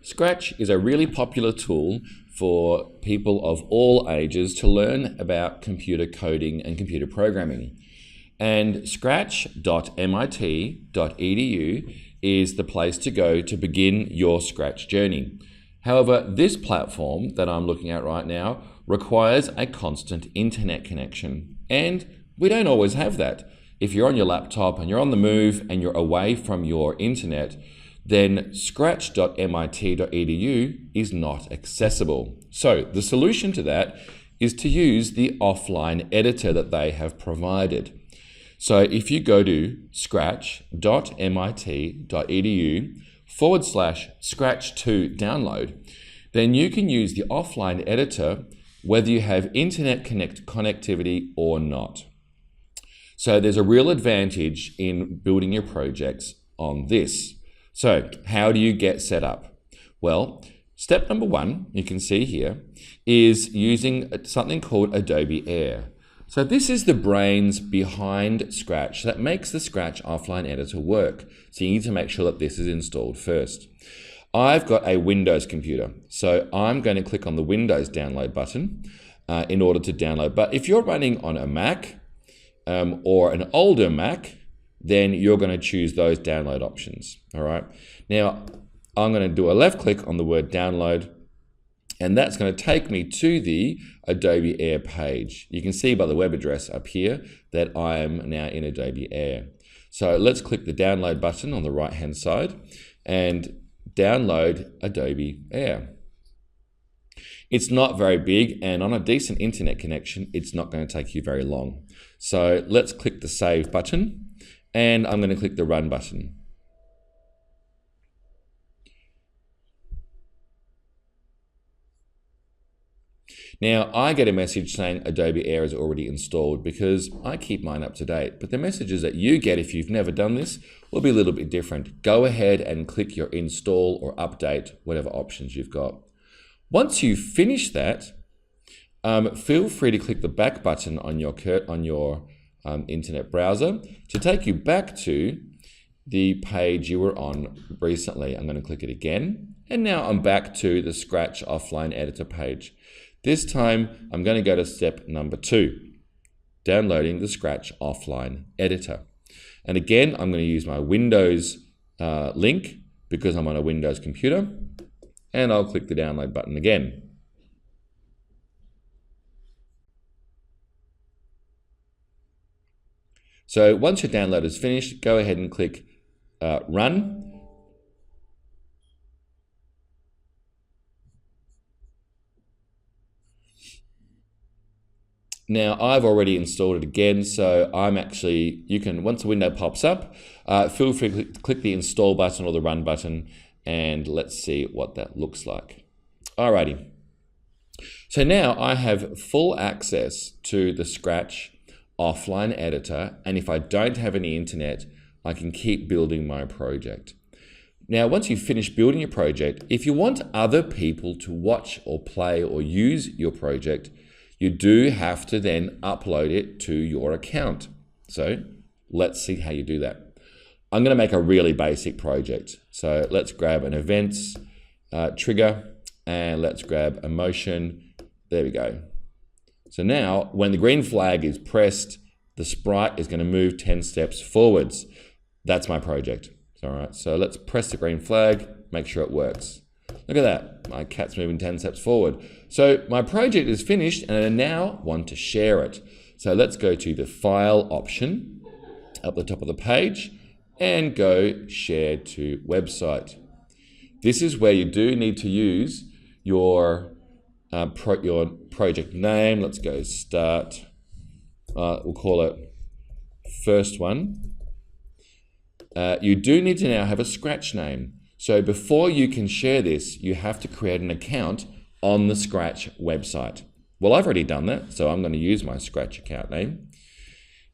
Scratch is a really popular tool for people of all ages to learn about computer coding and computer programming. And scratch.mit.edu is the place to go to begin your Scratch journey. However, this platform that I'm looking at right now requires a constant internet connection, and we don't always have that. If you're on your laptop and you're on the move and you're away from your internet, then scratch.mit.edu is not accessible. So the solution to that is to use the offline editor that they have provided. So if you go to scratch.mit.edu/scratch2 download, then you can use the offline editor whether you have internet connectivity or not. So there's a real advantage in building your projects on this. So how do you get set up? Well, step number one, you can see here, is using something called Adobe AIR. So this is the brains behind Scratch that makes the Scratch offline editor work. So you need to make sure that this is installed first. I've got a Windows computer, so I'm going to click on the Windows download button in order to download. But if you're running on a Mac or an older Mac, then you're going to choose those download options. All right. Now, I'm going to do a left click on the word download, and that's going to take me to the Adobe AIR page. You can see by the web address up here that I am now in Adobe AIR. So let's click the download button on the right hand side and download Adobe AIR. It's not very big, and on a decent internet connection, it's not going to take you very long. So let's click the save button, and I'm going to click the run button. Now, I get a message saying Adobe AIR is already installed because I keep mine up to date, but the messages that you get if you've never done this will be a little bit different. Go ahead and click your install or update, whatever options you've got. Once you finish that, feel free to click the back button on your internet browser to take you back to the page you were on recently. I'm going to click it again, and now I'm back to the Scratch offline editor page. This time, I'm going to go to step number 2, downloading the Scratch offline editor. And again, I'm going to use my Windows link because I'm on a Windows computer, and I'll click the download button again. So once your download is finished, go ahead and click run. Now, I've already installed it again, so once the window pops up, feel free to click the install button or the run button, and let's see what that looks like. Alrighty. So now I have full access to the Scratch offline editor, and if I don't have any internet, I can keep building my project. Now, once you've finished building your project, if you want other people to watch or play or use your project, you do have to then upload it to your account. So let's see how you do that. I'm going to make a really basic project. So let's grab an events trigger, and let's grab a motion. There we go. So now when the green flag is pressed, the sprite is going to move 10 steps forwards. That's my project. All right, so let's press the green flag, make sure it works. Look at that, my cat's moving 10 steps forward. So my project is finished, and I now want to share it. So let's go to the file option up the top of the page and go share to website. This is where you do need to use your project name. Let's go start. We'll call it first one. You do need to now have a Scratch name. So before you can share this, you have to create an account on the Scratch website. Well, I've already done that, so I'm going to use my Scratch account name,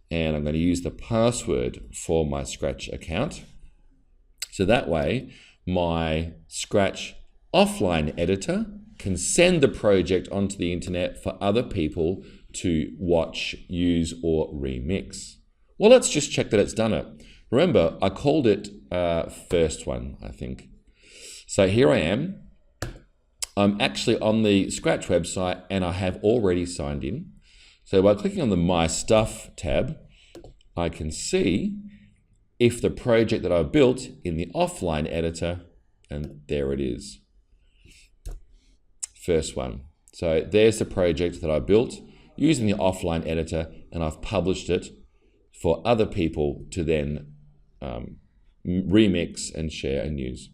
and I'm going to use the password for my Scratch account. So that way, my Scratch offline editor can send the project onto the internet for other people to watch, use, or remix. Well, let's just check that it's done it. Remember, I called it first one, I think. So here I am. I'm actually on the Scratch website and I have already signed in. So by clicking on the My Stuff tab, I can see if the project that I built in the offline editor, and there it is. First one. So there's the project that I built using the offline editor, and I've published it for other people to then remix and share and use.